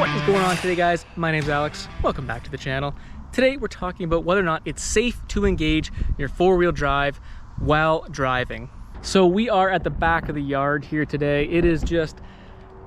What is going on today, guys? My name's Alex. Welcome back to the channel. Today we're talking about whether or not it's safe to engage your four-wheel drive while driving. So we are at the back of the yard here today. It is just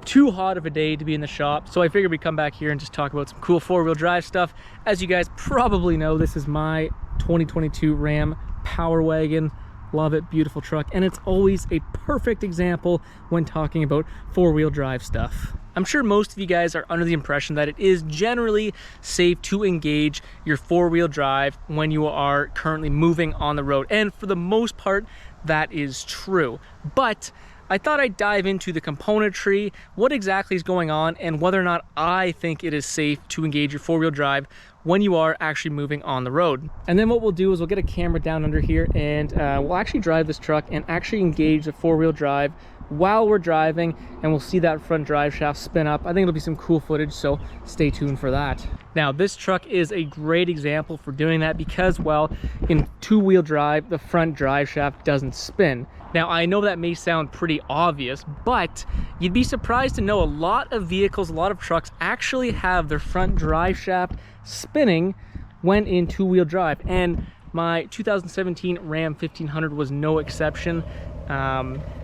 too hot of a day to be in the shop, so I figured we'd come back here and just talk about some cool four-wheel drive stuff. As you guys probably know, this is my 2022 Ram Power Wagon. Love it, beautiful truck, and it's always a perfect example when talking about four-wheel drive stuff. I'm sure most of you guys are under the impression that it is generally safe to engage your four-wheel drive when you are currently moving on the road, and for the most part that is true. But I thought I'd dive into the componentry, what exactly is going on, and whether or not I think it is safe to engage your four-wheel drive when you are actually moving on the road. And then what we'll do is we'll get a camera down under here and we'll actually drive this truck and actually engage the four-wheel drive while we're driving, and we'll see that front drive shaft spin up. I think it'll be some cool footage, so stay tuned for that. Now, this truck is a great example for doing that because, well, in two-wheel drive, the front drive shaft doesn't spin. Now, I know that may sound pretty obvious, but you'd be surprised to know a lot of vehicles, a lot of trucks actually have their front drive shaft spinning when in two-wheel drive, and my 2017 Ram 1500 was no exception.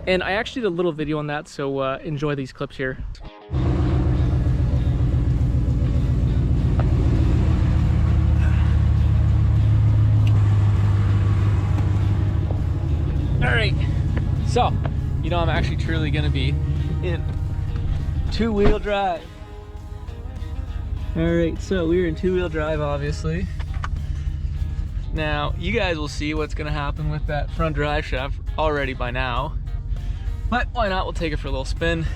And I actually did a little video on that, so enjoy these clips here. All right, so you know I'm actually truly gonna be in two-wheel drive. All right, so we're in two-wheel drive, obviously. Now, you guys will see what's gonna happen with that front drive shaft already by now, but why not? We'll take it for a little spin.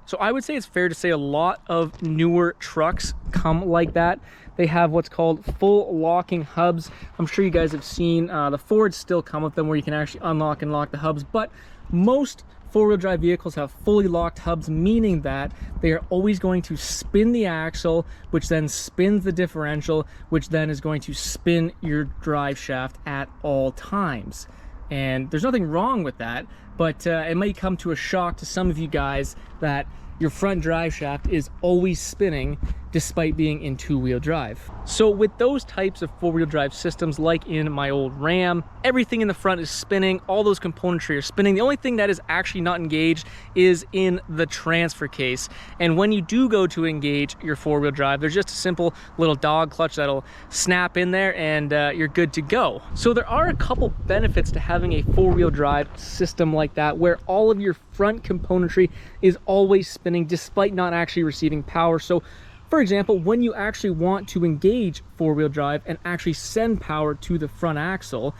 So I would say it's fair to say a lot of newer trucks come like that. They have what's called full locking hubs. I'm sure you guys have seen the Fords still come with them where you can actually unlock and lock the hubs, but most four-wheel drive vehicles have fully locked hubs, meaning that they are always going to spin the axle, which then spins the differential, which then is going to spin your drive shaft at all times. And there's nothing wrong with that, but it might come to a shock to some of you guys that your front drive shaft is always spinning despite being in two-wheel drive. So with those types of four-wheel drive systems, like in my old Ram, everything in the front is spinning, all those componentry are spinning. The only thing that is actually not engaged is in the transfer case. And when you do go to engage your four-wheel drive, there's just a simple little dog clutch that'll snap in there and you're good to go. So there are a couple benefits to having a four-wheel drive system like that, where all of your front componentry is always spinning despite not actually receiving power. So for example, when you actually want to engage four-wheel drive and actually send power to the front axle,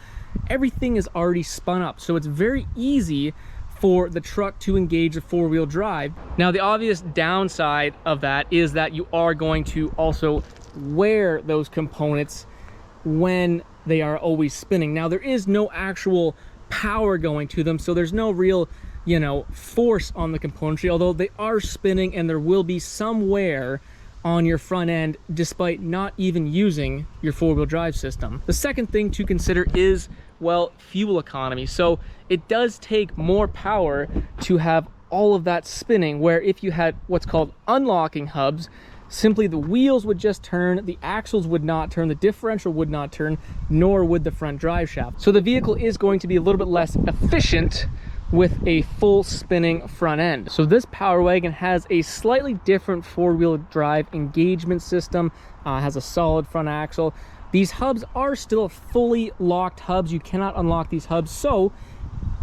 everything is already spun up. So it's very easy for the truck to engage the four-wheel drive. Now, the obvious downside of that is that you are going to also wear those components when they are always spinning. Now, there is no actual power going to them, so there's no real, you know, force on the componentry, although they are spinning and there will be some wear on your front end despite not even using your four-wheel drive system. The second thing to consider is, well, fuel economy. So it does take more power to have all of that spinning, where if you had what's called unlocking hubs, simply the wheels would just turn, the axles would not turn, the differential would not turn, nor would the front drive shaft. So the vehicle is going to be a little bit less efficient with a full spinning front end. So this Power Wagon has a slightly different four-wheel drive engagement system, has a solid front axle. These hubs are still fully locked hubs. You cannot unlock these hubs, so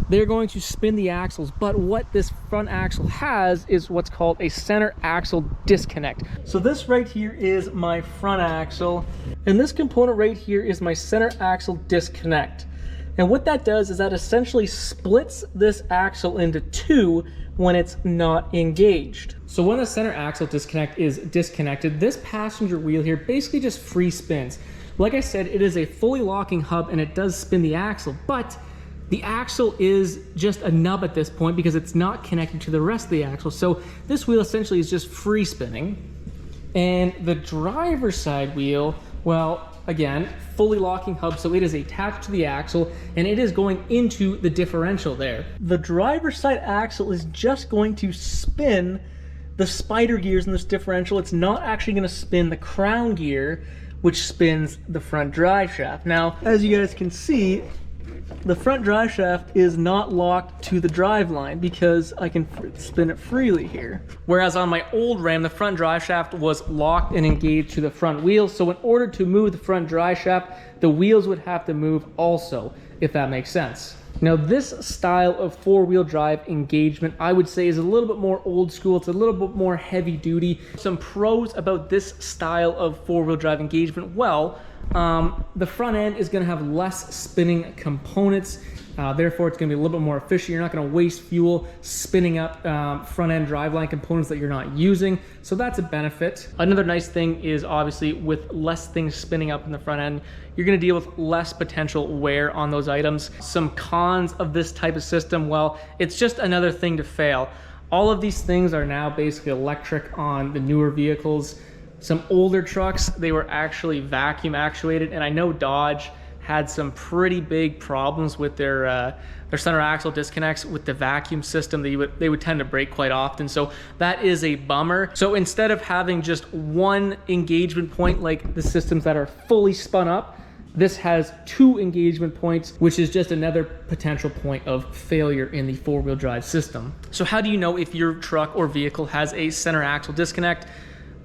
they're going to spin the axles. But what this front axle has is what's called a center axle disconnect. So this right here is my front axle, and this component right here is my center axle disconnect. And what that does is that essentially splits this axle into two when it's not engaged. So when the center axle disconnect is disconnected, this passenger wheel here basically just free spins. Like I said, it is a fully locking hub and it does spin the axle, but the axle is just a nub at this point because it's not connected to the rest of the axle. So this wheel essentially is just free spinning. And the driver's side wheel, well, again, fully locking hub, so it is attached to the axle and it is going into the differential there. The driver's side axle is just going to spin the spider gears in this differential. It's not actually going to spin the crown gear, which spins the front drive shaft. Now, as you guys can see, the front drive shaft is not locked to the drive line because I can spin it freely here. Whereas on my old Ram, the front drive shaft was locked and engaged to the front wheels. So in order to move the front drive shaft, the wheels would have to move also, if that makes sense. Now, this style of four-wheel drive engagement, I would say, is a little bit more old school. It's a little bit more heavy duty. Some pros about this style of four-wheel drive engagement, well, the front end is going to have less spinning components. Therefore, it's going to be a little bit more efficient. You're not going to waste fuel spinning up front end driveline components that you're not using. So that's a benefit. Another nice thing is obviously with less things spinning up in the front end, you're going to deal with less potential wear on those items. Some cons of this type of system, well, it's just another thing to fail. All of these things are now basically electric on the newer vehicles. Some older trucks, they were actually vacuum actuated, and I know Dodge had some pretty big problems with their center axle disconnects with the vacuum system. They would tend to break quite often, so that is a bummer. So instead of having just one engagement point like the systems that are fully spun up, this has two engagement points, which is just another potential point of failure in the four-wheel drive system. So how do you know if your truck or vehicle has a center axle disconnect?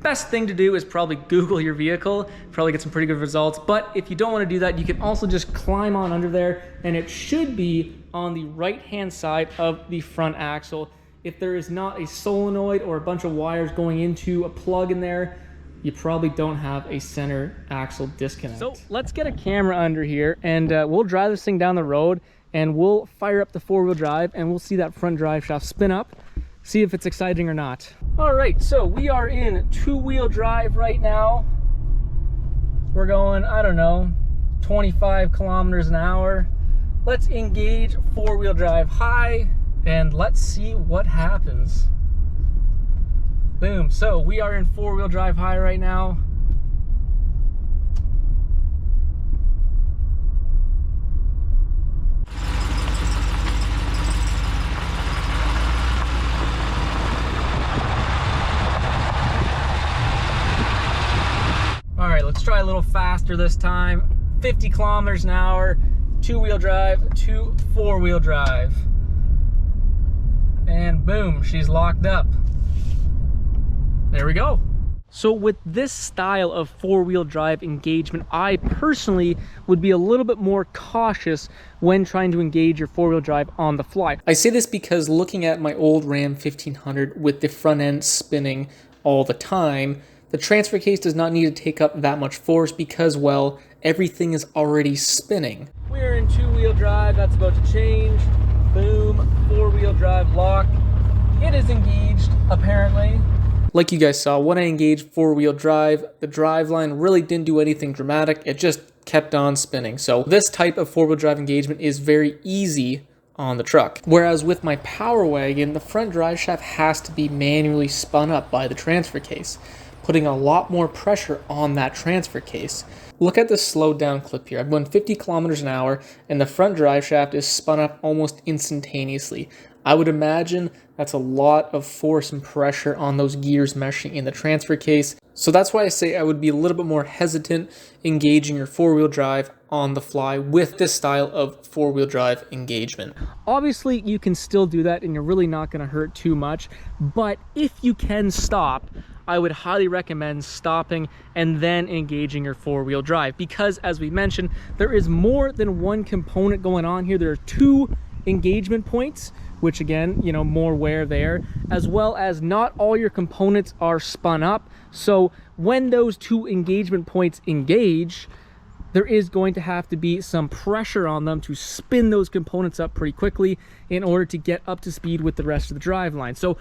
Best thing to do is probably Google your vehicle, probably get some pretty good results. But if you don't want to do that, you can also just climb on under there, and it should be on the right-hand side of the front axle. If there is not a solenoid or a bunch of wires going into a plug in there, you probably don't have a center axle disconnect. So let's get a camera under here, and we'll drive this thing down the road, and we'll fire up the four-wheel drive, and we'll see that front drive shaft spin up, see if it's exciting or not. All right, so we are in two-wheel drive right now. We're going, I don't know, 25 kilometers an hour. Let's engage four-wheel drive high, and let's see what happens. Boom, so we are in four-wheel drive high right now. All right, let's try a little faster this time. 50 kilometers an hour, two-wheel drive to four-wheel drive. And boom, she's locked up. There we go. So with this style of four-wheel drive engagement, I personally would be a little bit more cautious when trying to engage your four-wheel drive on the fly. I say this because looking at my old Ram 1500 with the front end spinning all the time, the transfer case does not need to take up that much force because, well, everything is already spinning. We're in two-wheel drive, that's about to change. Boom, four-wheel drive lock. It is engaged, apparently. Like you guys saw, when I engaged four-wheel drive, the driveline really didn't do anything dramatic. It just kept on spinning. So this type of four-wheel drive engagement is very easy on the truck. Whereas with my Power Wagon, the front drive shaft has to be manually spun up by the transfer case, putting a lot more pressure on that transfer case. Look at this slowed down clip here. I'm going 50 kilometers an hour and the front drive shaft is spun up almost instantaneously. I would imagine that's a lot of force and pressure on those gears meshing in the transfer case. So that's why I say I would be a little bit more hesitant engaging your four-wheel drive on the fly with this style of four-wheel drive engagement. Obviously, you can still do that and you're really not going to hurt too much. But if you can stop, I would highly recommend stopping and then engaging your four-wheel drive, because as we mentioned, there is more than one component going on here. There are two engagement points, which again, you know, more wear there, as well as not all your components are spun up. So when those two engagement points engage, there is going to have to be some pressure on them to spin those components up pretty quickly in order to get up to speed with the rest of the driveline. So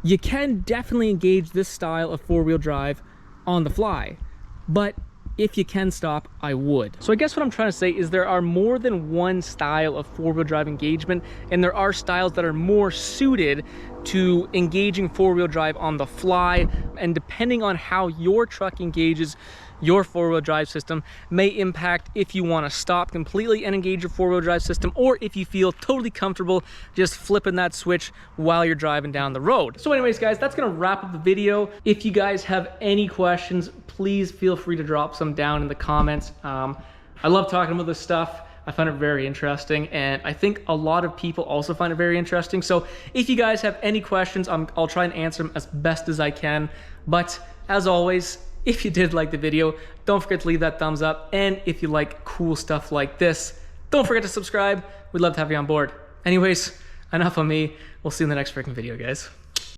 you can definitely engage this style of four-wheel drive on the fly, but if you can stop, I would. So I guess what I'm trying to say is there are more than one style of four-wheel drive engagement, and there are styles that are more suited to engaging four-wheel drive on the fly, and depending on how your truck engages your four-wheel drive system may impact if you want to stop completely and engage your four-wheel drive system, or if you feel totally comfortable just flipping that switch while you're driving down the road. So anyways, guys, that's gonna wrap up the video. If you guys have any questions, please feel free to drop some down in the comments. I love talking about this stuff. I find it very interesting, and I think a lot of people also find it very interesting. So if you guys have any questions, I'll try and answer them as best as I can. But as always, if you did like the video, don't forget to leave that thumbs up. And if you like cool stuff like this, don't forget to subscribe. We'd love to have you on board. Anyways, enough of me. We'll see you in the next freaking video, guys.